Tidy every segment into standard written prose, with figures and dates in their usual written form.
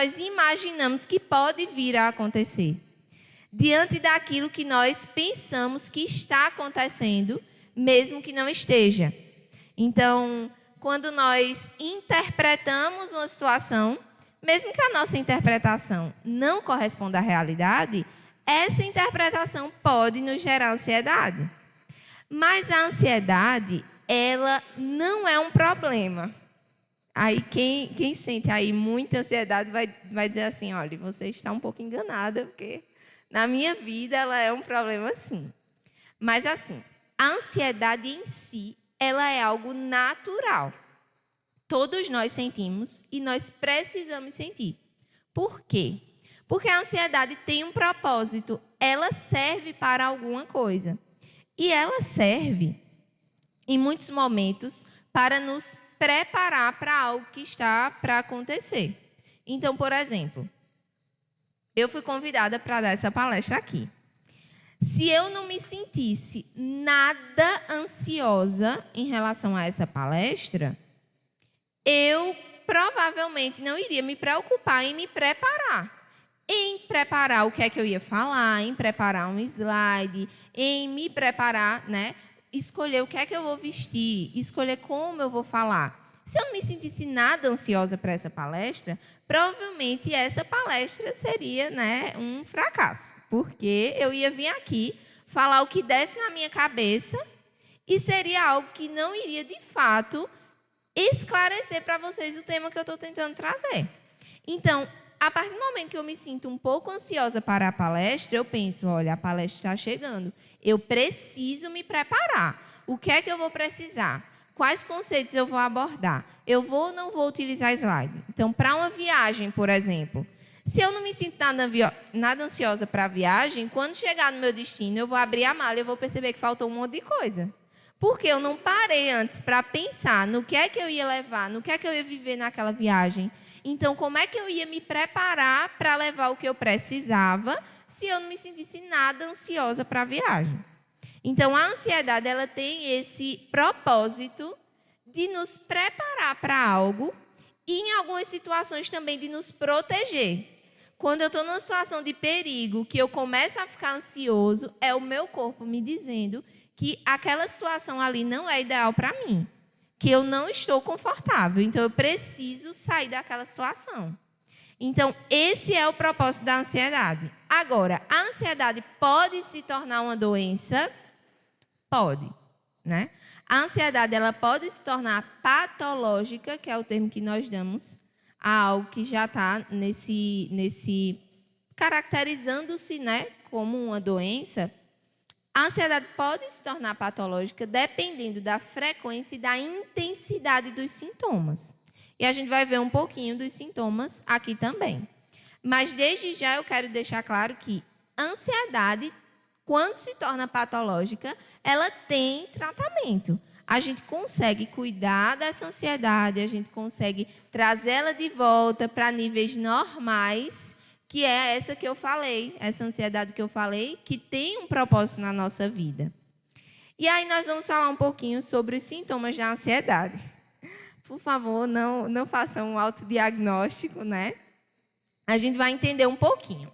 nós imaginamos que pode vir a acontecer, diante daquilo que nós pensamos que está acontecendo, mesmo que não esteja. Então, quando nós interpretamos uma situação, mesmo que a nossa interpretação não corresponda à realidade, essa interpretação pode nos gerar ansiedade. Mas a ansiedade, ela não é um problema. Aí quem sente aí muita ansiedade vai dizer assim, olha, você está um pouco enganada, porque na minha vida ela é um problema sim. Mas assim, a ansiedade em si, ela é algo natural. Todos nós sentimos e nós precisamos sentir. Por quê? Porque a ansiedade tem um propósito, ela serve para alguma coisa. E ela serve, em muitos momentos, para nos preparar para algo que está para acontecer. Então, por exemplo, eu fui convidada para dar essa palestra aqui. Se eu não me sentisse nada ansiosa em relação a essa palestra, eu provavelmente não iria me preocupar em me preparar. Em preparar o que é que eu ia falar, em preparar um slide, em me preparar, né? Escolher o que é que eu vou vestir, escolher como eu vou falar. Se eu não me sentisse nada ansiosa para essa palestra, provavelmente essa palestra seria, né, um fracasso. Porque eu ia vir aqui, falar o que desse na minha cabeça e seria algo que não iria, de fato, esclarecer para vocês o tema que eu estou tentando trazer. Então, a partir do momento que eu me sinto um pouco ansiosa para a palestra, eu penso, olha, a palestra está chegando, eu preciso me preparar. O que é que eu vou precisar? Quais conceitos eu vou abordar? Eu vou ou não vou utilizar slide? Então, para uma viagem, por exemplo, se eu não me sinto nada ansiosa para a viagem, quando chegar no meu destino, eu vou abrir a mala e eu vou perceber que faltou um monte de coisa. Porque eu não parei antes para pensar no que é que eu ia levar, no que é que eu ia viver naquela viagem. Então, como é que eu ia me preparar para levar o que eu precisava se eu não me sentisse nada ansiosa para a viagem? Então, a ansiedade ela tem esse propósito de nos preparar para algo e, em algumas situações, também de nos proteger. Quando eu estou numa situação de perigo, que eu começo a ficar ansioso, é o meu corpo me dizendo que aquela situação ali não é ideal para mim, que eu não estou confortável, então eu preciso sair daquela situação. Então, esse é o propósito da ansiedade. Agora, a ansiedade pode se tornar uma doença? Pode, né? A ansiedade ela pode se tornar patológica, que é o termo que nós damos a algo que já está nesse caracterizando-se, né, como uma doença. A ansiedade pode se tornar patológica dependendo da frequência e da intensidade dos sintomas. E a gente vai ver um pouquinho dos sintomas aqui também. Mas, desde já, eu quero deixar claro que a ansiedade, quando se torna patológica, ela tem tratamento. A gente consegue cuidar dessa ansiedade, a gente consegue trazê-la de volta para níveis normais, que é essa que eu falei, essa ansiedade que eu falei, que tem um propósito na nossa vida. E aí nós vamos falar um pouquinho sobre os sintomas da ansiedade. Por favor, não façam um autodiagnóstico, né? A gente vai entender um pouquinho.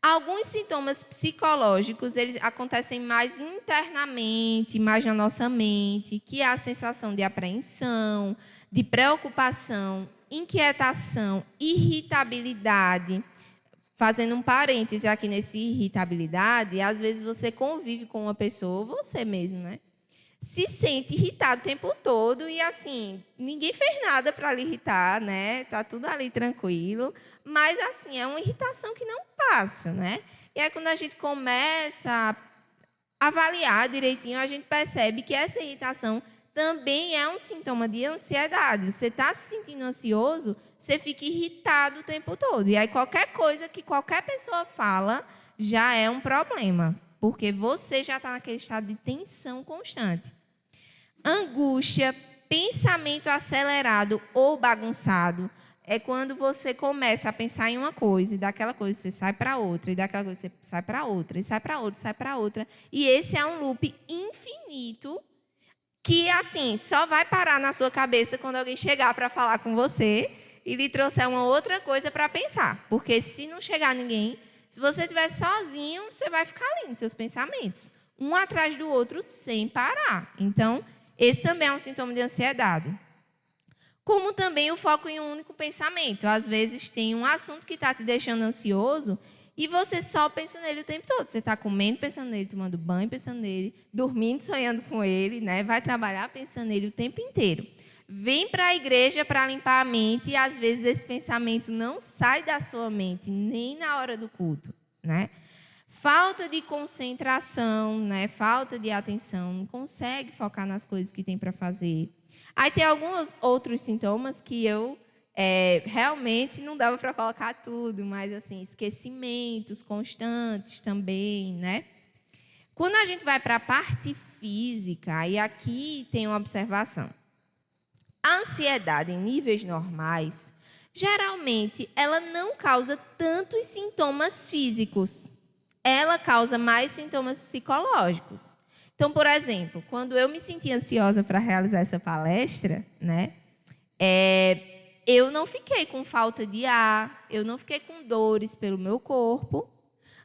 Alguns sintomas psicológicos, eles acontecem mais internamente, mais na nossa mente, que é a sensação de apreensão, de preocupação, inquietação, irritabilidade. Fazendo um parêntese aqui nesse irritabilidade, às vezes você convive com uma pessoa, você mesmo, né? Se sente irritado o tempo todo e, assim, ninguém fez nada para lhe irritar, né? Tá tudo ali tranquilo, mas, assim, é uma irritação que não passa, né? E aí, quando a gente começa a avaliar direitinho, a gente percebe que essa irritação também é um sintoma de ansiedade. Você está se sentindo ansioso, você fica irritado o tempo todo. E aí, qualquer coisa que qualquer pessoa fala já é um problema, porque você já está naquele estado de tensão constante. Angústia, pensamento acelerado ou bagunçado, é quando você começa a pensar em uma coisa, e daquela coisa você sai para outra, e daquela coisa você sai para outra, e sai para outra, sai para outra. E esse é um loop infinito que, assim, só vai parar na sua cabeça quando alguém chegar para falar com você e lhe trouxer uma outra coisa para pensar. Porque se não chegar ninguém, se você estiver sozinho, você vai ficar ali nos seus pensamentos, um atrás do outro, sem parar. Então, esse também é um sintoma de ansiedade. Como também o foco em um único pensamento. Às vezes tem um assunto que está te deixando ansioso e você só pensa nele o tempo todo. Você está comendo pensando nele, tomando banho pensando nele, dormindo sonhando com ele, né? Vai trabalhar pensando nele o tempo inteiro. Vem para a igreja para limpar a mente e às vezes esse pensamento não sai da sua mente, nem na hora do culto, né? Falta de concentração, né? Falta de atenção, não consegue focar nas coisas que tem para fazer. Aí tem alguns outros sintomas que eu realmente não dava para colocar tudo, mas assim, esquecimentos constantes também, né? Quando a gente vai para a parte física, e aqui tem uma observação. A ansiedade em níveis normais, geralmente, ela não causa tantos sintomas físicos. Ela causa mais sintomas psicológicos. Então, por exemplo, quando eu me senti ansiosa para realizar essa palestra, né, eu não fiquei com falta de ar, eu não fiquei com dores pelo meu corpo,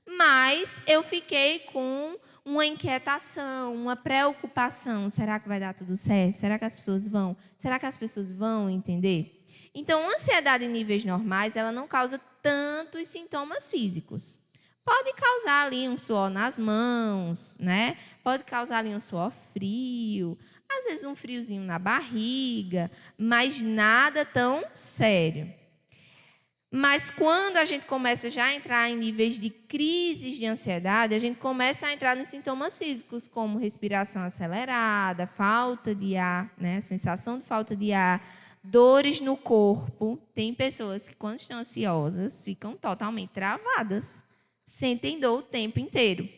mas eu fiquei com uma inquietação, uma preocupação. Será que vai dar tudo certo? Será que as pessoas vão? Será que as pessoas vão entender? Então, a ansiedade em níveis normais, ela não causa tantos sintomas físicos. Pode causar ali um suor nas mãos, né? Pode causar ali um suor frio, às vezes um friozinho na barriga, mas nada tão sério. Mas quando a gente começa já a entrar em níveis de crises de ansiedade, a gente começa a entrar nos sintomas físicos, como respiração acelerada, falta de ar, né? Sensação de falta de ar, dores no corpo. Tem pessoas que, quando estão ansiosas, ficam totalmente travadas, sentem dor o tempo inteiro.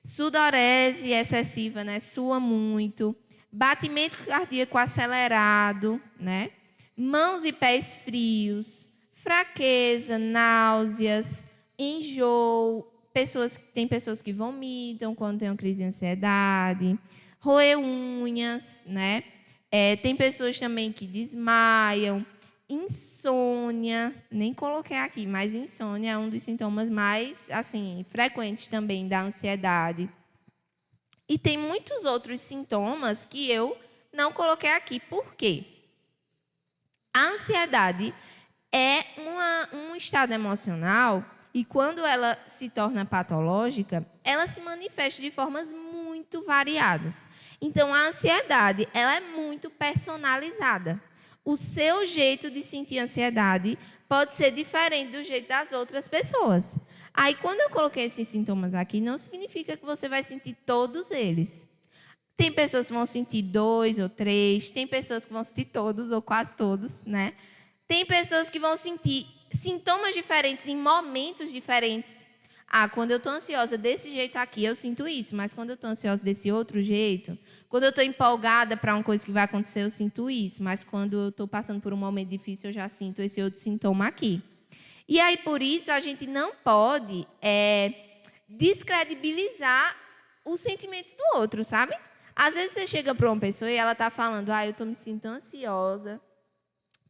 Sudorese excessiva, né? Sua muito. Batimento cardíaco acelerado, né? Mãos e pés frios. Fraqueza, náuseas, enjoo, tem pessoas que vomitam quando tem uma crise de ansiedade, roer unhas, né? Tem pessoas também que desmaiam, insônia, nem coloquei aqui, mas insônia é um dos sintomas mais assim, frequentes também da ansiedade. E tem muitos outros sintomas que eu não coloquei aqui. Por quê? A ansiedade é um estado emocional e quando ela se torna patológica, ela se manifesta de formas muito variadas. Então, a ansiedade ela é muito personalizada. O seu jeito de sentir ansiedade pode ser diferente do jeito das outras pessoas. Aí, quando eu coloquei esses sintomas aqui, não significa que você vai sentir todos eles. Tem pessoas que vão sentir 2 ou 3, tem pessoas que vão sentir todos ou quase todos, né? Tem pessoas que vão sentir sintomas diferentes em momentos diferentes. Quando eu estou ansiosa desse jeito aqui, eu sinto isso. Mas quando eu estou ansiosa desse outro jeito, quando eu estou empolgada para uma coisa que vai acontecer, eu sinto isso. Mas quando eu estou passando por um momento difícil, eu já sinto esse outro sintoma aqui. E aí, por isso, a gente não pode descredibilizar o sentimento do outro, sabe? Às vezes você chega para uma pessoa e ela está falando, eu estou me sentindo ansiosa,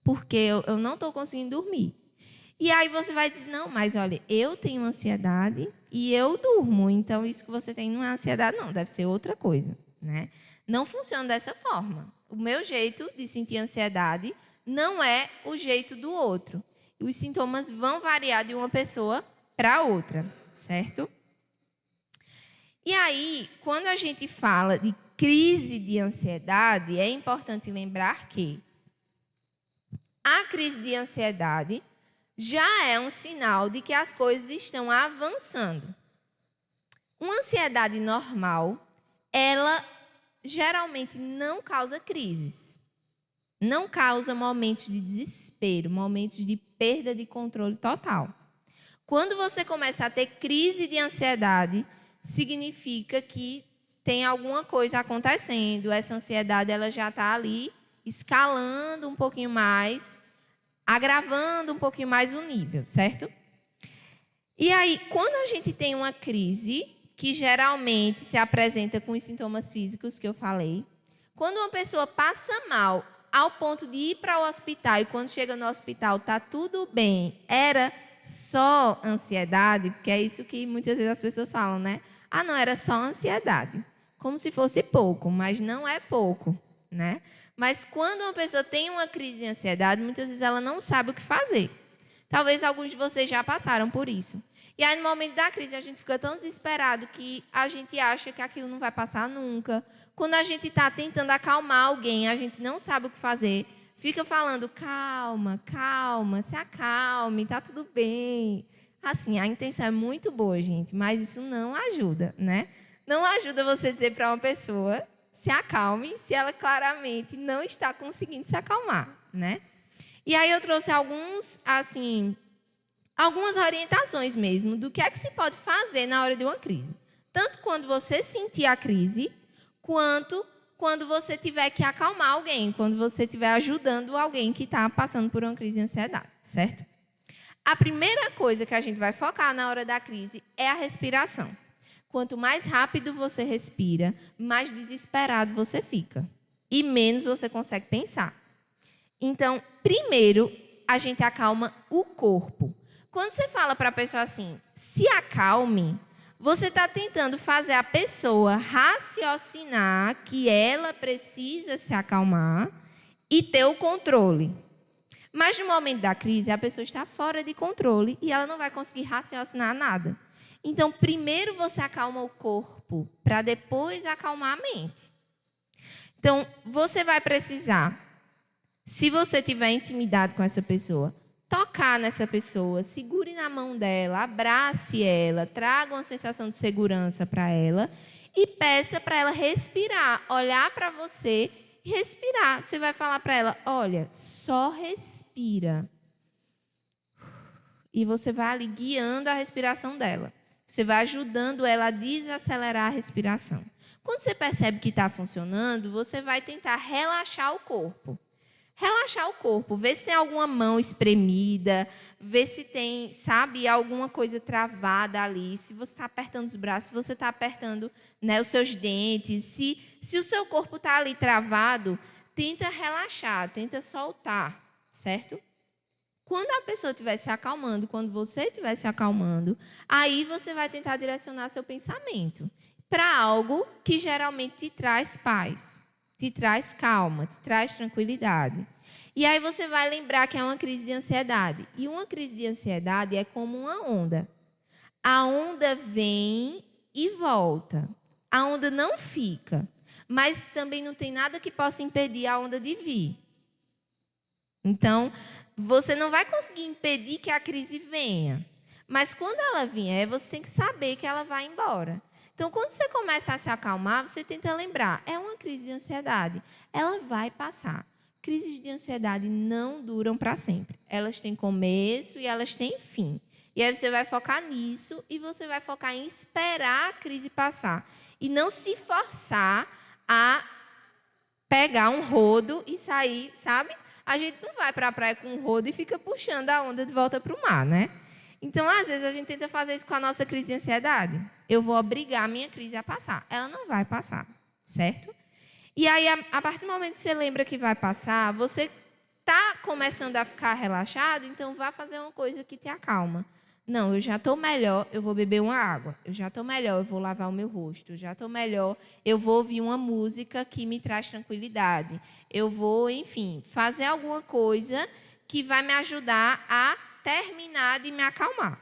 porque eu não estou conseguindo dormir. E aí você vai dizer, não, mas olha, eu tenho ansiedade e eu durmo, então isso que você tem não é ansiedade, não, deve ser outra coisa, né? Não funciona dessa forma. O meu jeito de sentir ansiedade não é o jeito do outro. Os sintomas vão variar de uma pessoa para outra, certo? E aí, quando a gente fala de crise de ansiedade, é importante lembrar que a crise de ansiedade já é um sinal de que as coisas estão avançando. Uma ansiedade normal, ela geralmente não causa crises. Não causa momentos de desespero, momentos de perda de controle total. Quando você começa a ter crise de ansiedade, significa que tem alguma coisa acontecendo. Essa ansiedade ela já está ali escalando um pouquinho mais, agravando um pouquinho mais o nível, certo? E aí, quando a gente tem uma crise, que geralmente se apresenta com os sintomas físicos que eu falei, quando uma pessoa passa mal ao ponto de ir para o hospital e quando chega no hospital está tudo bem, era só ansiedade, porque é isso que muitas vezes as pessoas falam, né? Ah, não, era só ansiedade. Como se fosse pouco, mas não é pouco, né? Mas quando uma pessoa tem uma crise de ansiedade, muitas vezes ela não sabe o que fazer. Talvez alguns de vocês já passaram por isso. E aí, no momento da crise, a gente fica tão desesperado que a gente acha que aquilo não vai passar nunca. Quando a gente está tentando acalmar alguém, a gente não sabe o que fazer. Fica falando, calma, calma, se acalme, está tudo bem. Assim, a intenção é muito boa, gente, mas isso não ajuda, né? Não ajuda você dizer para uma pessoa, se acalme, se ela claramente não está conseguindo se acalmar, né? E aí eu trouxe algumas orientações mesmo do que é que se pode fazer na hora de uma crise. Tanto quando você sentir a crise, quanto quando você tiver que acalmar alguém, quando você estiver ajudando alguém que está passando por uma crise de ansiedade, certo? A primeira coisa que a gente vai focar na hora da crise é a respiração. Quanto mais rápido você respira, mais desesperado você fica. E menos você consegue pensar. Então, primeiro, a gente acalma o corpo. Quando você fala para a pessoa assim, se acalme, você está tentando fazer a pessoa raciocinar que ela precisa se acalmar e ter o controle. Mas no momento da crise, a pessoa está fora de controle e ela não vai conseguir raciocinar nada. Então, primeiro você acalma o corpo, para depois acalmar a mente. Então, você vai precisar, se você tiver intimidade com essa pessoa, tocar nessa pessoa, segure na mão dela, abrace ela, traga uma sensação de segurança para ela e peça para ela respirar, olhar para você e respirar. Você vai falar para ela, olha, só respira. E você vai ali guiando a respiração dela. Você vai ajudando ela a desacelerar a respiração. Quando você percebe que está funcionando, você vai tentar relaxar o corpo. Relaxar o corpo, ver se tem alguma mão espremida, ver se tem, sabe, alguma coisa travada ali. Se você está apertando os braços, se você está apertando, né, os seus dentes. Se o seu corpo está ali travado, tenta relaxar, tenta soltar, certo? Quando a pessoa estiver se acalmando, quando você estiver se acalmando, aí você vai tentar direcionar seu pensamento para algo que geralmente te traz paz, te traz calma, te traz tranquilidade. E aí você vai lembrar que é uma crise de ansiedade. E uma crise de ansiedade é como uma onda. A onda vem e volta. A onda não fica, mas também não tem nada que possa impedir a onda de vir. Então, você não vai conseguir impedir que a crise venha. Mas quando ela vier, você tem que saber que ela vai embora. Então, quando você começa a se acalmar, você tenta lembrar, é uma crise de ansiedade. Ela vai passar. Crises de ansiedade não duram para sempre. Elas têm começo e elas têm fim. E aí você vai focar nisso e você vai focar em esperar a crise passar. E não se forçar a pegar um rodo e sair, sabe? A gente não vai para a praia com um rodo e fica puxando a onda de volta para o mar, né? Então, às vezes, a gente tenta fazer isso com a nossa crise de ansiedade. Eu vou obrigar a minha crise a passar. Ela não vai passar, certo? E aí, a partir do momento que você lembra que vai passar, você está começando a ficar relaxado, então vá fazer uma coisa que te acalma. Não, eu já estou melhor, eu vou beber uma água. Eu já estou melhor, eu vou lavar o meu rosto. Eu já estou melhor, eu vou ouvir uma música que me traz tranquilidade. Eu vou, enfim, fazer alguma coisa que vai me ajudar a terminar de me acalmar.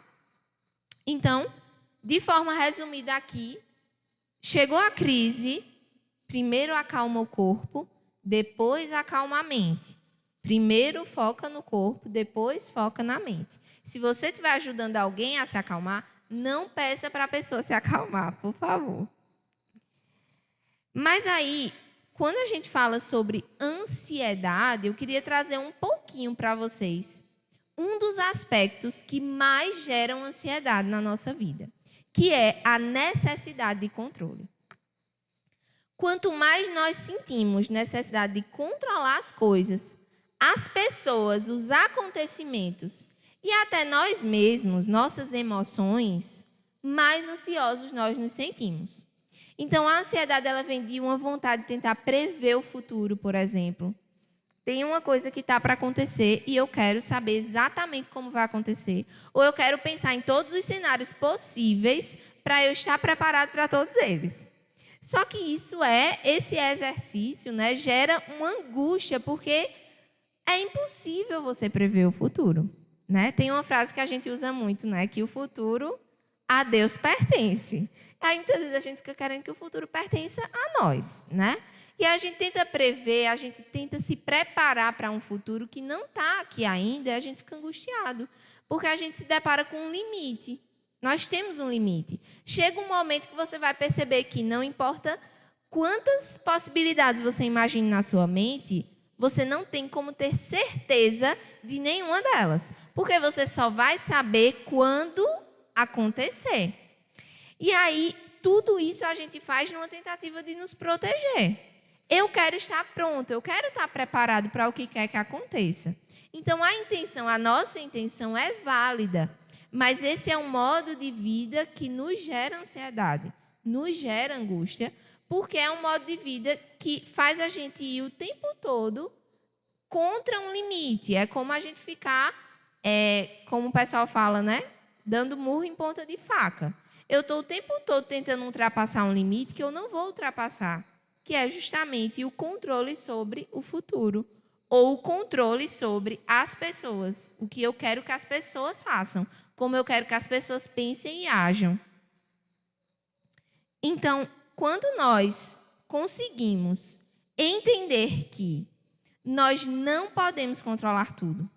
Então, de forma resumida aqui, chegou a crise, primeiro acalma o corpo, depois acalma a mente. Primeiro foca no corpo, depois foca na mente. Se você estiver ajudando alguém a se acalmar, não peça para a pessoa se acalmar, por favor. Mas aí, quando a gente fala sobre ansiedade, eu queria trazer um pouquinho para vocês um dos aspectos que mais geram ansiedade na nossa vida, que é a necessidade de controle. Quanto mais nós sentimos necessidade de controlar as coisas, as pessoas, os acontecimentos e até nós mesmos, nossas emoções, mais ansiosos nós nos sentimos. Então, a ansiedade ela vem de uma vontade de tentar prever o futuro, por exemplo. Tem uma coisa que está para acontecer e eu quero saber exatamente como vai acontecer. Ou eu quero pensar em todos os cenários possíveis para eu estar preparado para todos eles. Só que esse exercício, né, gera uma angústia, porque é impossível você prever o futuro, né? Tem uma frase que a gente usa muito, né, que o futuro a Deus pertence. Aí, muitas vezes, a gente fica querendo que o futuro pertença a nós, né? E a gente tenta prever, a gente tenta se preparar para um futuro que não está aqui ainda, e a gente fica angustiado, porque a gente se depara com um limite. Nós temos um limite. Chega um momento que você vai perceber que não importa quantas possibilidades você imagine na sua mente, você não tem como ter certeza de nenhuma delas, porque você só vai saber quando acontecer. E aí, tudo isso a gente faz numa tentativa de nos proteger. Eu quero estar pronto, eu quero estar preparado para o que quer que aconteça. Então, a nossa intenção é válida, mas esse é um modo de vida que nos gera ansiedade, nos gera angústia, porque é um modo de vida que faz a gente ir o tempo todo contra um limite. É como a gente ficar, como o pessoal fala, né? Dando murro em ponta de faca. Eu estou o tempo todo tentando ultrapassar um limite que eu não vou ultrapassar, que é justamente o controle sobre o futuro, ou o controle sobre as pessoas, o que eu quero que as pessoas façam, como eu quero que as pessoas pensem e ajam. Então, quando nós conseguimos entender que nós não podemos controlar tudo,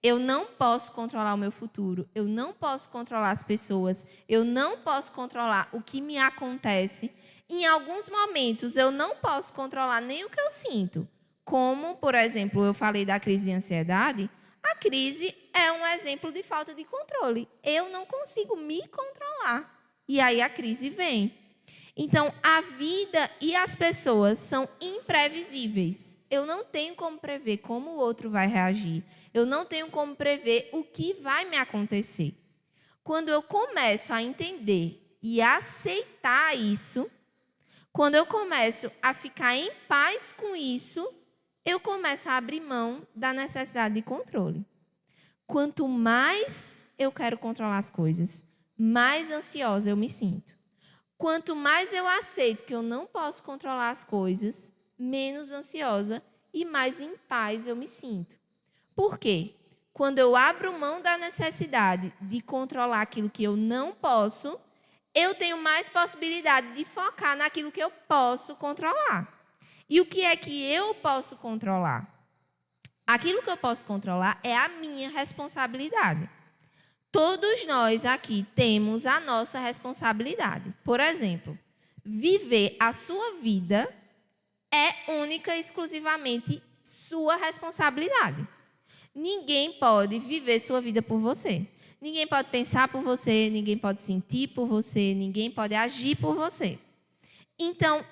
eu não posso controlar o meu futuro, eu não posso controlar as pessoas, eu não posso controlar o que me acontece. Em alguns momentos, eu não posso controlar nem o que eu sinto. Como, por exemplo, eu falei da crise de ansiedade, a crise é um exemplo de falta de controle. Eu não consigo me controlar. E aí a crise vem. Então, a vida e as pessoas são imprevisíveis. Eu não tenho como prever como o outro vai reagir. Eu não tenho como prever o que vai me acontecer. Quando eu começo a entender e a aceitar isso, quando eu começo a ficar em paz com isso, eu começo a abrir mão da necessidade de controle. Quanto mais eu quero controlar as coisas, mais ansiosa eu me sinto. Quanto mais eu aceito que eu não posso controlar as coisas, menos ansiosa e mais em paz eu me sinto. Por quê? Quando eu abro mão da necessidade de controlar aquilo que eu não posso, eu tenho mais possibilidade de focar naquilo que eu posso controlar. E o que é que eu posso controlar? Aquilo que eu posso controlar é a minha responsabilidade. Todos nós aqui temos a nossa responsabilidade. Por exemplo, viver a sua vida é única e exclusivamente sua responsabilidade. Ninguém pode viver sua vida por você. Ninguém pode pensar por você, ninguém pode sentir por você, ninguém pode agir por você. Então,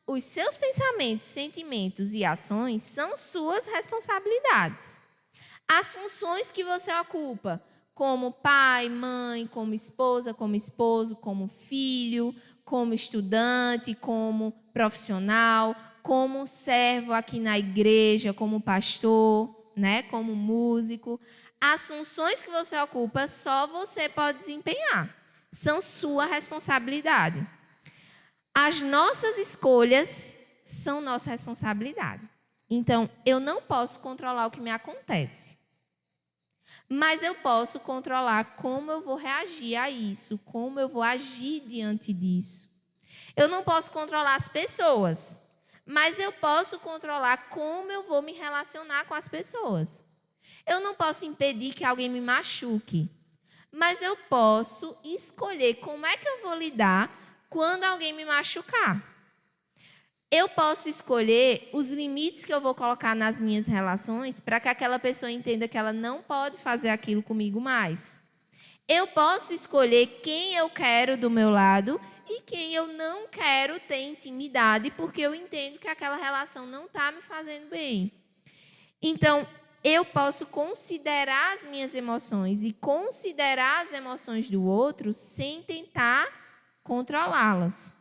os seus pensamentos, sentimentos e ações são suas responsabilidades. As funções que você ocupa, como pai, mãe, como esposa, como esposo, como filho, como estudante, como profissional, como servo aqui na igreja, como pastor, né, como músico. As funções que você ocupa, só você pode desempenhar. São sua responsabilidade. As nossas escolhas são nossa responsabilidade. Então, eu não posso controlar o que me acontece. Mas eu posso controlar como eu vou reagir a isso, como eu vou agir diante disso. Eu não posso controlar as pessoas, mas eu posso controlar como eu vou me relacionar com as pessoas. Eu não posso impedir que alguém me machuque, mas eu posso escolher como é que eu vou lidar quando alguém me machucar. Eu posso escolher os limites que eu vou colocar nas minhas relações para que aquela pessoa entenda que ela não pode fazer aquilo comigo mais. Eu posso escolher quem eu quero do meu lado e quem eu não quero ter intimidade, porque eu entendo que aquela relação não está me fazendo bem. Então, eu posso considerar as minhas emoções e considerar as emoções do outro sem tentar controlá-las.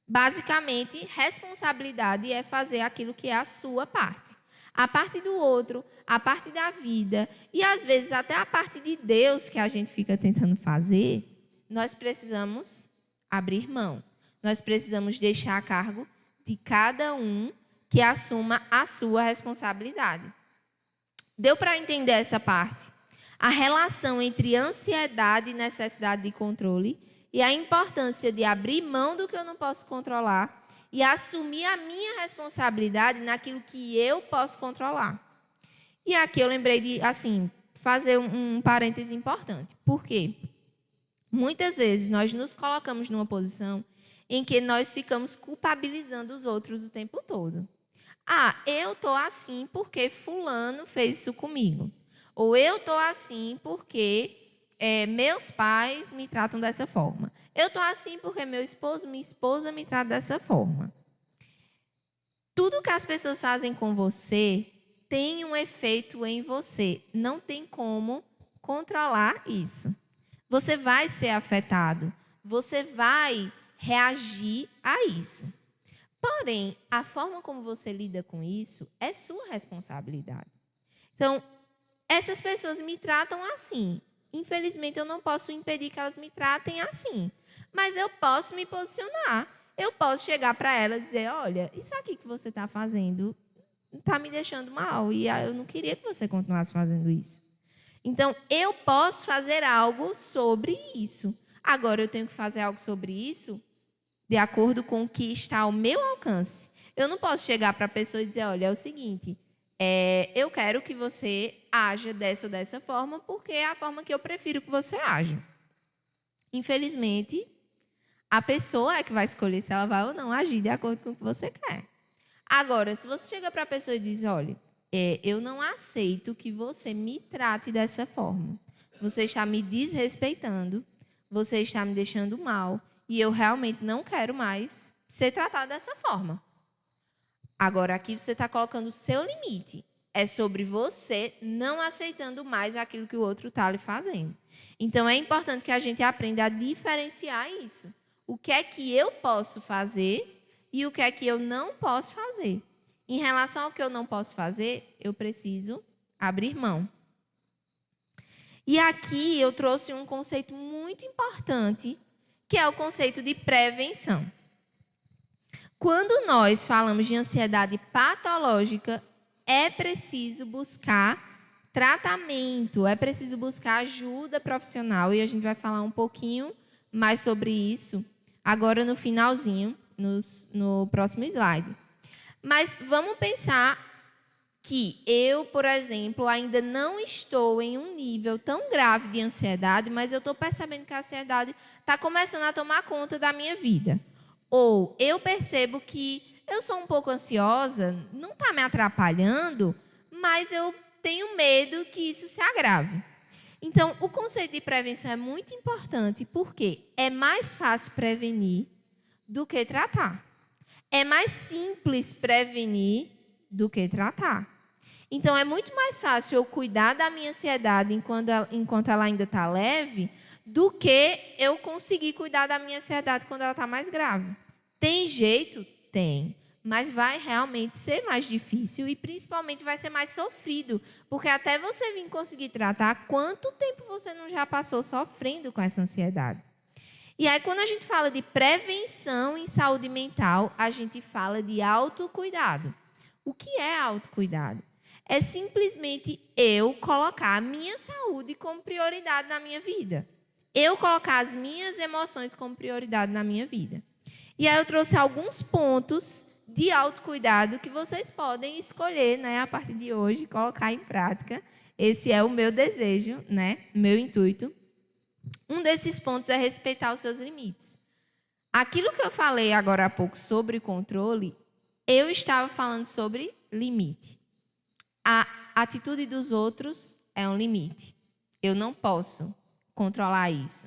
Basicamente, responsabilidade é fazer aquilo que é a sua parte. A parte do outro, a parte da vida e, às vezes, até a parte de Deus que a gente fica tentando fazer, nós precisamos abrir mão. Nós precisamos deixar a cargo de cada um que assuma a sua responsabilidade. Deu para entender essa parte? A relação entre ansiedade e necessidade de controle e a importância de abrir mão do que eu não posso controlar e assumir a minha responsabilidade naquilo que eu posso controlar. E aqui eu lembrei de, assim, fazer um parêntese importante. Por quê? Muitas vezes nós nos colocamos numa posição em que nós ficamos culpabilizando os outros o tempo todo. Ah, eu estou assim porque fulano fez isso comigo. Ou eu estou assim porque meus pais me tratam dessa forma. Eu estou assim porque meu esposo, minha esposa me tratam dessa forma. Tudo que as pessoas fazem com você tem um efeito em você. Não tem como controlar isso. Você vai ser afetado. Você vai reagir a isso. Porém, a forma como você lida com isso é sua responsabilidade. Então, essas pessoas me tratam assim. Infelizmente, eu não posso impedir que elas me tratem assim. Mas eu posso me posicionar. Eu posso chegar para elas e dizer, olha, isso aqui que você está fazendo está me deixando mal. E eu não queria que você continuasse fazendo isso. Então, eu posso fazer algo sobre isso. Agora, eu tenho que fazer algo sobre isso de acordo com o que está ao meu alcance. Eu não posso chegar para a pessoa e dizer, olha, é o seguinte, eu quero que você haja dessa ou dessa forma, porque é a forma que eu prefiro que você haja. Infelizmente, a pessoa é que vai escolher se ela vai ou não agir de acordo com o que você quer. Agora, se você chega para a pessoa e diz, olha, eu não aceito que você me trate dessa forma. Você está me desrespeitando, você está me deixando mal, e eu realmente não quero mais ser tratado dessa forma. Agora, aqui você está colocando o seu limite. É sobre você não aceitando mais aquilo que o outro está lhe fazendo. Então, é importante que a gente aprenda a diferenciar isso. O que é que eu posso fazer e o que é que eu não posso fazer. Em relação ao que eu não posso fazer, eu preciso abrir mão. E aqui eu trouxe um conceito muito importante, que é o conceito de prevenção. Quando nós falamos de ansiedade patológica, é preciso buscar tratamento, é preciso buscar ajuda profissional, e a gente vai falar um pouquinho mais sobre isso agora no finalzinho, no próximo slide. Mas vamos pensar que eu, por exemplo, ainda não estou em um nível tão grave de ansiedade, mas eu estou percebendo que a ansiedade está começando a tomar conta da minha vida. Ou eu percebo que eu sou um pouco ansiosa, não está me atrapalhando, mas eu tenho medo que isso se agrave. Então, o conceito de prevenção é muito importante, porque é mais fácil prevenir do que tratar. É mais simples prevenir do que tratar. Então, é muito mais fácil eu cuidar da minha ansiedade enquanto ela ainda está leve, do que eu conseguir cuidar da minha ansiedade quando ela está mais grave. Tem jeito? Tem. Mas vai realmente ser mais difícil e, principalmente, vai ser mais sofrido. Porque até você vir conseguir tratar, quanto tempo você não já passou sofrendo com essa ansiedade? E aí, quando a gente fala de prevenção em saúde mental, a gente fala de autocuidado. O que é autocuidado? É simplesmente eu colocar a minha saúde como prioridade na minha vida. Eu colocar as minhas emoções como prioridade na minha vida. E aí eu trouxe alguns pontos de autocuidado que vocês podem escolher, né, a partir de hoje, colocar em prática. Esse é o meu desejo, né, meu intuito. Um desses pontos é respeitar os seus limites. Aquilo que eu falei agora há pouco sobre controle, eu estava falando sobre limite. A atitude dos outros é um limite. Eu não posso controlar isso.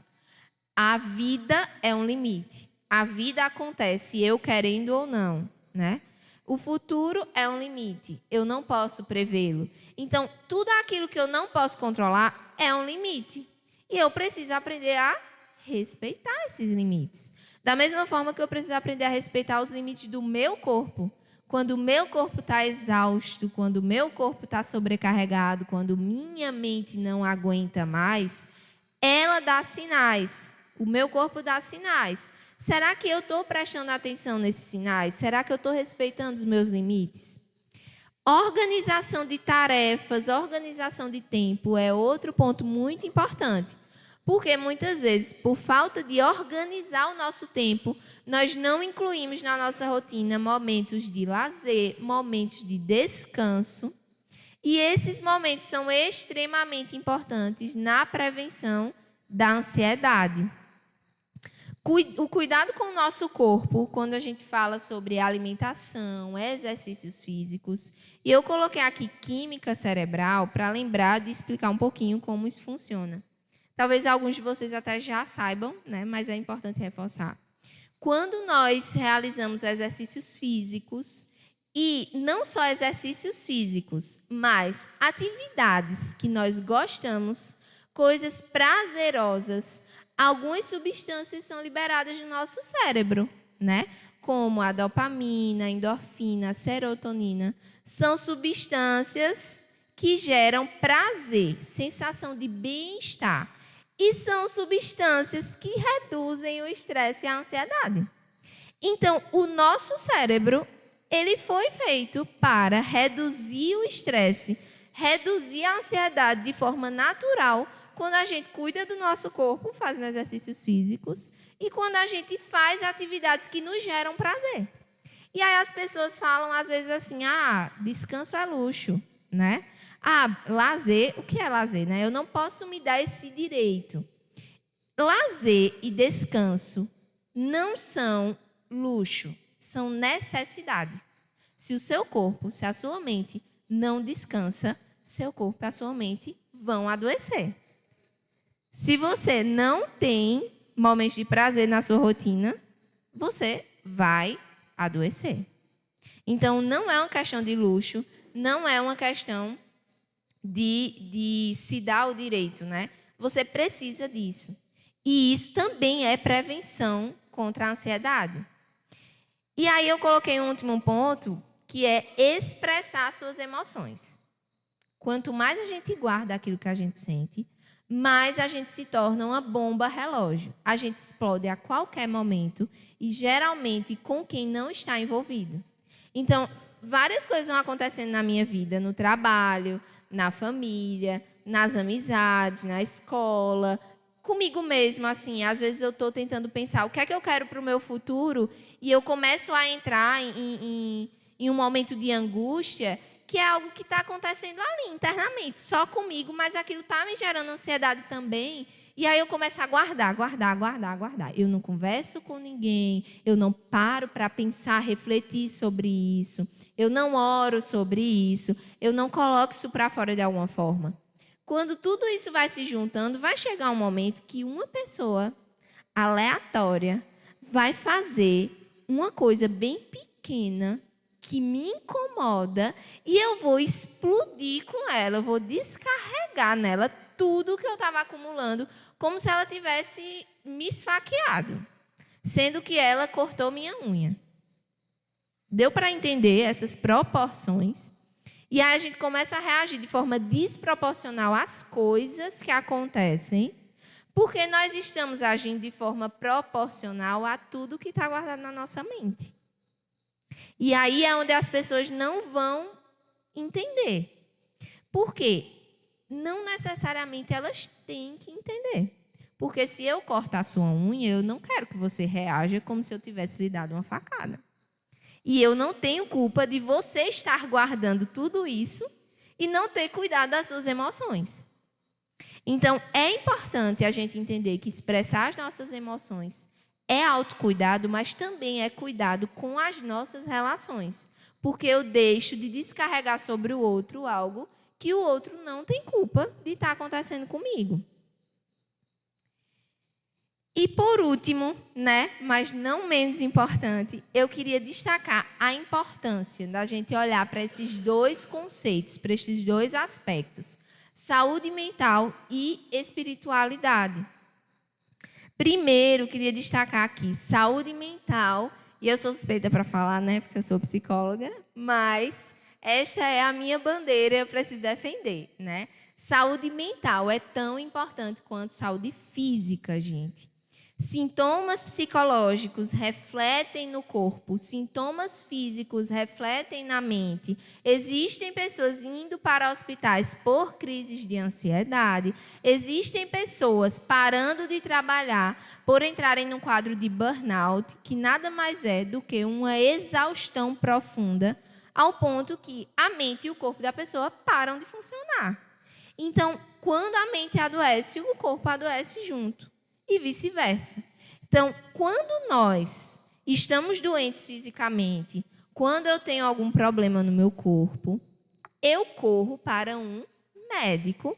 A vida é um limite. A vida acontece, eu querendo ou não, né? O futuro é um limite. Eu não posso prevê-lo. Então, tudo aquilo que eu não posso controlar é um limite. E eu preciso aprender a respeitar esses limites. Da mesma forma que eu preciso aprender a respeitar os limites do meu corpo. quando o meu corpo está exausto, quando o meu corpo está sobrecarregado, quando minha mente não aguenta mais, ela dá sinais. O meu corpo dá sinais. Será que eu estou prestando atenção nesses sinais? Será que eu estou respeitando os meus limites? Organização de tarefas, organização de tempo é outro ponto muito importante. Porque muitas vezes, por falta de organizar o nosso tempo, nós não incluímos na nossa rotina momentos de lazer, momentos de descanso. E esses momentos são extremamente importantes na prevenção da ansiedade. O cuidado com o nosso corpo, quando a gente fala sobre alimentação, exercícios físicos, e eu coloquei aqui química cerebral para lembrar de explicar um pouquinho como isso funciona. Talvez alguns de vocês até já saibam, né? Mas é importante reforçar. Quando nós realizamos exercícios físicos, e não só exercícios físicos, mas atividades que nós gostamos, coisas prazerosas, algumas substâncias são liberadas no nosso cérebro, né? Como a dopamina, a endorfina, a serotonina. São substâncias que geram prazer, sensação de bem-estar. E são substâncias que reduzem o estresse e a ansiedade. Então, o nosso cérebro, ele foi feito para reduzir o estresse, reduzir a ansiedade de forma natural, quando a gente cuida do nosso corpo, fazendo exercícios físicos, e quando a gente faz atividades que nos geram prazer. E aí as pessoas falam, às vezes, assim, descanso é luxo, né? Lazer, o que é lazer, né? Eu não posso me dar esse direito. Lazer e descanso não são luxo, são necessidade. Se o seu corpo, se a sua mente não descansa, seu corpo e a sua mente vão adoecer. Se você não tem momentos de prazer na sua rotina, você vai adoecer. Então, não é uma questão de luxo, não é uma questão de se dar o direito, né? Você precisa disso. E isso também é prevenção contra a ansiedade. E aí eu coloquei um último ponto, que é expressar suas emoções. Quanto mais a gente guarda aquilo que a gente sente, mais a gente se torna uma bomba relógio. A gente explode a qualquer momento e, geralmente, com quem não está envolvido. Então, várias coisas vão acontecendo na minha vida, no trabalho, na família, nas amizades, na escola, comigo mesmo, assim. Às vezes eu estou tentando pensar o que é que eu quero para o meu futuro e eu começo a entrar em um momento de angústia, que é algo que está acontecendo ali, internamente, só comigo, mas aquilo está me gerando ansiedade também. E aí eu começo a guardar. Eu não converso com ninguém, eu não paro para pensar, refletir sobre isso, eu não oro sobre isso, eu não coloco isso para fora de alguma forma. Quando tudo isso vai se juntando, vai chegar um momento que uma pessoa aleatória vai fazer uma coisa bem pequena que me incomoda e eu vou explodir com ela, eu vou descarregar nela tudo que eu estava acumulando, como se ela tivesse me esfaqueado, sendo que ela cortou minha unha. Deu para entender essas proporções? E aí a gente começa a reagir de forma desproporcional às coisas que acontecem, porque nós estamos agindo de forma proporcional a tudo que está guardado na nossa mente. E aí é onde as pessoas não vão entender. Por quê? Não necessariamente elas têm que entender. Porque se eu cortar a sua unha, eu não quero que você reaja como se eu tivesse lhe dado uma facada. E eu não tenho culpa de você estar guardando tudo isso e não ter cuidado das suas emoções. Então, é importante a gente entender que expressar as nossas emoções é autocuidado, mas também é cuidado com as nossas relações. Porque eu deixo de descarregar sobre o outro algo que o outro não tem culpa de estar acontecendo comigo. E por último, mas não menos importante, eu queria destacar a importância da gente olhar para esses dois conceitos, para esses dois aspectos, saúde mental e espiritualidade. Primeiro, queria destacar aqui saúde mental e eu sou suspeita para falar, né, porque eu sou psicóloga, mas esta é a minha bandeira, eu preciso defender, né? Saúde mental é tão importante quanto saúde física, gente. Sintomas psicológicos refletem no corpo, sintomas físicos refletem na mente. Existem pessoas indo para hospitais por crises de ansiedade, existem pessoas parando de trabalhar por entrarem num quadro de burnout, que nada mais é do que uma exaustão profunda, ao ponto que a mente e o corpo da pessoa param de funcionar. Então, quando a mente adoece, o corpo adoece junto. E vice-versa. Então, quando nós estamos doentes fisicamente, quando eu tenho algum problema no meu corpo, eu corro para um médico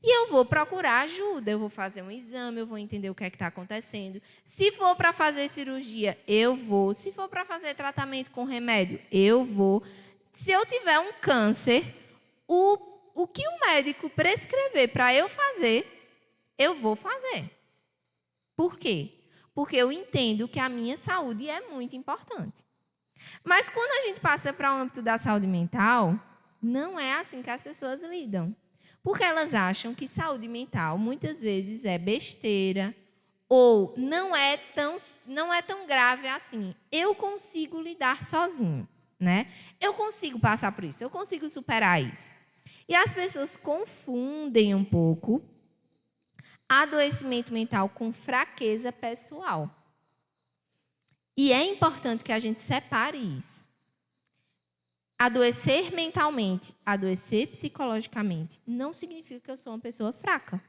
e eu vou procurar ajuda. Eu vou fazer um exame, eu vou entender o que é que está acontecendo. Se for para fazer cirurgia, eu vou. Se for para fazer tratamento com remédio, eu vou. Se eu tiver um câncer, o que o médico prescrever para eu fazer, eu vou fazer. Por quê? Porque eu entendo que a minha saúde é muito importante. Mas quando a gente passa para o âmbito da saúde mental, não é assim que as pessoas lidam. Porque elas acham que saúde mental muitas vezes é besteira ou não é tão grave assim. Eu consigo lidar sozinho, né? Eu consigo passar por isso, eu consigo superar isso. E as pessoas confundem um pouco adoecimento mental com fraqueza pessoal. E é importante que a gente separe isso. Adoecer mentalmente, adoecer psicologicamente, não significa que eu sou uma pessoa fraca.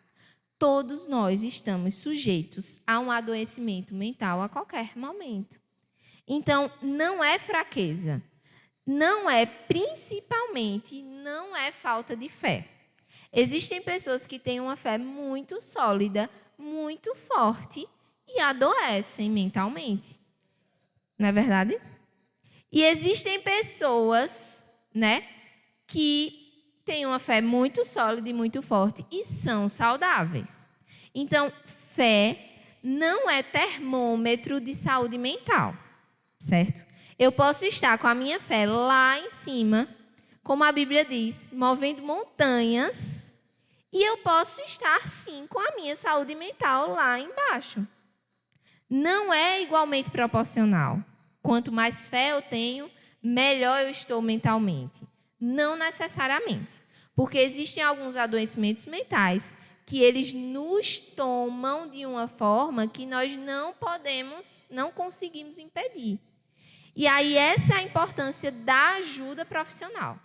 Todos nós estamos sujeitos a um adoecimento mental a qualquer momento. Então, não é fraqueza. Principalmente, não é falta de fé. Existem pessoas que têm uma fé muito sólida, muito forte e adoecem mentalmente. Não é verdade? E existem pessoas, né, que têm uma fé muito sólida e muito forte e são saudáveis. Então, fé não é termômetro de saúde mental, certo? Eu posso estar com a minha fé lá em cima, como a Bíblia diz, movendo montanhas, e eu posso estar, sim, com a minha saúde mental lá embaixo. Não é igualmente proporcional. Quanto mais fé eu tenho, melhor eu estou mentalmente. Não necessariamente. Porque existem alguns adoecimentos mentais que eles nos tomam de uma forma que nós não conseguimos impedir. E aí essa é a importância da ajuda profissional.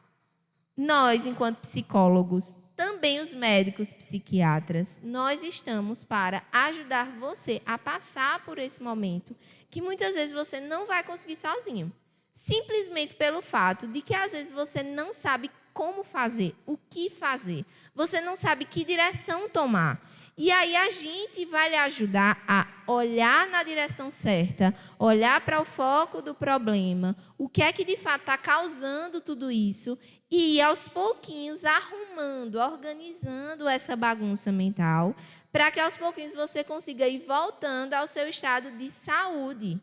Nós, enquanto psicólogos, também os médicos psiquiatras, nós estamos para ajudar você a passar por esse momento que muitas vezes você não vai conseguir sozinho. Simplesmente pelo fato de que às vezes você não sabe como fazer, o que fazer. Você não sabe que direção tomar. E aí a gente vai lhe ajudar a olhar na direção certa, olhar para o foco do problema, o que é que de fato está causando tudo isso e ir aos pouquinhos arrumando, organizando essa bagunça mental, para que aos pouquinhos você consiga ir voltando ao seu estado de saúde.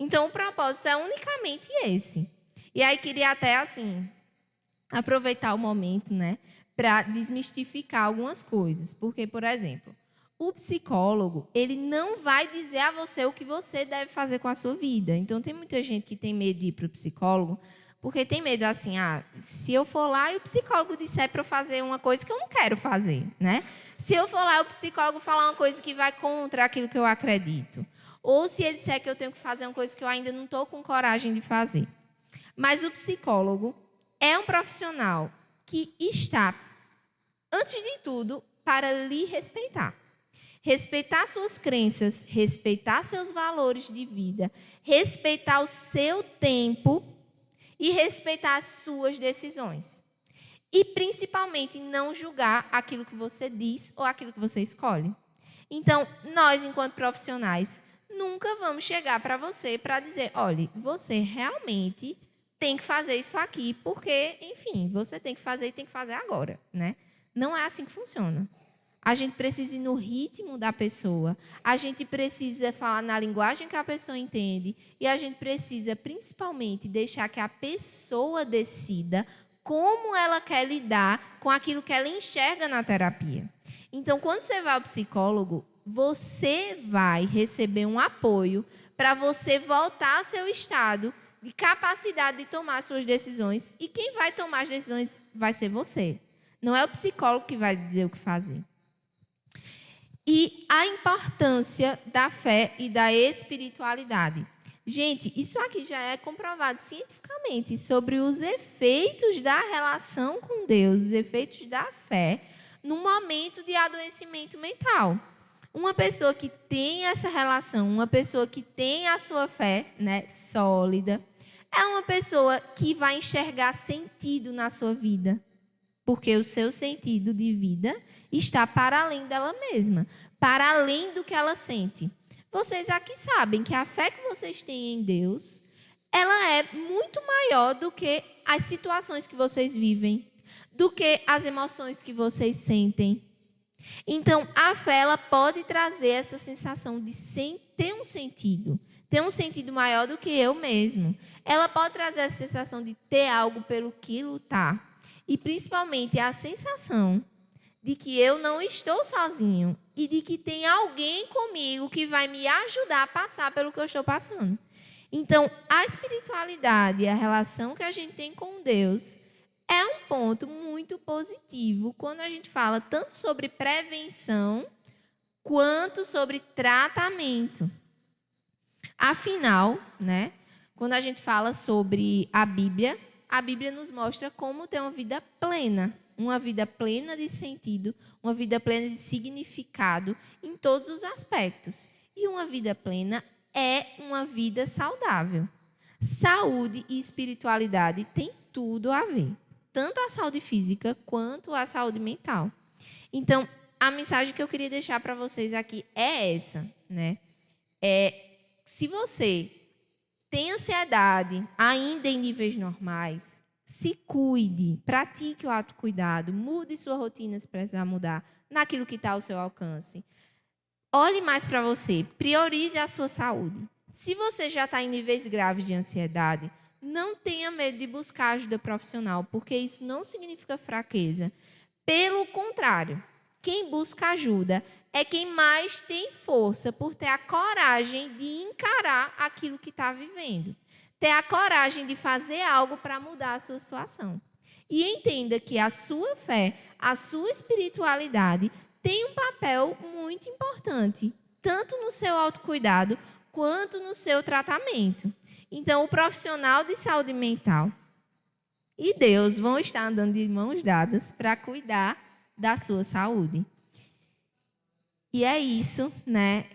Então o propósito é unicamente esse. E aí queria até assim aproveitar o momento, né, para desmistificar algumas coisas. Porque, por exemplo, o psicólogo, ele não vai dizer a você o que você deve fazer com a sua vida. Então, tem muita gente que tem medo de ir para o psicólogo, porque tem medo assim, se eu for lá e o psicólogo disser para eu fazer uma coisa que eu não quero fazer, né? Se eu for lá e o psicólogo falar uma coisa que vai contra aquilo que eu acredito. Ou se ele disser que eu tenho que fazer uma coisa que eu ainda não estou com coragem de fazer. Mas o psicólogo é um profissional que está, antes de tudo, para lhe respeitar. Respeitar suas crenças, respeitar seus valores de vida, respeitar o seu tempo e respeitar as suas decisões. E, principalmente, não julgar aquilo que você diz ou aquilo que você escolhe. Então, nós, enquanto profissionais, nunca vamos chegar para você para dizer, olha, você realmente tem que fazer isso aqui, porque, enfim, você tem que fazer e tem que fazer agora, né? Não é assim que funciona. A gente precisa ir no ritmo da pessoa. A gente precisa falar na linguagem que a pessoa entende. E a gente precisa, principalmente, deixar que a pessoa decida como ela quer lidar com aquilo que ela enxerga na terapia. Então, quando você vai ao psicólogo, você vai receber um apoio para você voltar ao seu estado de capacidade de tomar suas decisões. E quem vai tomar as decisões vai ser você. Não é o psicólogo que vai dizer o que fazer. E a importância da fé e da espiritualidade. Gente, isso aqui já é comprovado cientificamente sobre os efeitos da relação com Deus, os efeitos da fé no momento de adoecimento mental. Uma pessoa que tem essa relação, uma pessoa que tem a sua fé, né, sólida, é uma pessoa que vai enxergar sentido na sua vida, porque o seu sentido de vida está para além dela mesma, para além do que ela sente. Vocês aqui sabem que a fé que vocês têm em Deus, ela é muito maior do que as situações que vocês vivem, do que as emoções que vocês sentem. Então, a fé ela pode trazer essa sensação de ter um sentido maior do que eu mesmo. Ela pode trazer essa sensação de ter algo pelo que lutar. E, principalmente, a sensação de que eu não estou sozinho e de que tem alguém comigo que vai me ajudar a passar pelo que eu estou passando. Então, a espiritualidade, a relação que a gente tem com Deus, é um ponto muito positivo quando a gente fala tanto sobre prevenção quanto sobre tratamento. Afinal, né, quando a gente fala sobre a Bíblia nos mostra como ter uma vida plena de sentido, uma vida plena de significado em todos os aspectos. E uma vida plena é uma vida saudável. Saúde e espiritualidade têm tudo a ver, tanto a saúde física quanto a saúde mental. Então, a mensagem que eu queria deixar para vocês aqui é essa, né? Se você tem ansiedade ainda em níveis normais, se cuide, pratique o autocuidado, mude sua rotina se precisar mudar, naquilo que está ao seu alcance. Olhe mais para você, priorize a sua saúde. Se você já está em níveis graves de ansiedade, não tenha medo de buscar ajuda profissional, porque isso não significa fraqueza. Pelo contrário, quem busca ajuda é quem mais tem força por ter a coragem de encarar aquilo que está vivendo. Ter a coragem de fazer algo para mudar a sua situação. E entenda que a sua fé, a sua espiritualidade tem um papel muito importante, tanto no seu autocuidado quanto no seu tratamento. Então, o profissional de saúde mental e Deus vão estar andando de mãos dadas para cuidar da sua saúde. E é isso, né?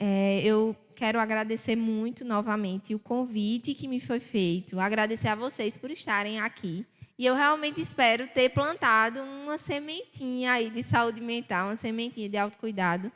Eu quero agradecer muito novamente o convite que me foi feito, agradecer a vocês por estarem aqui. E eu realmente espero ter plantado uma sementinha aí de saúde mental, uma sementinha de autocuidado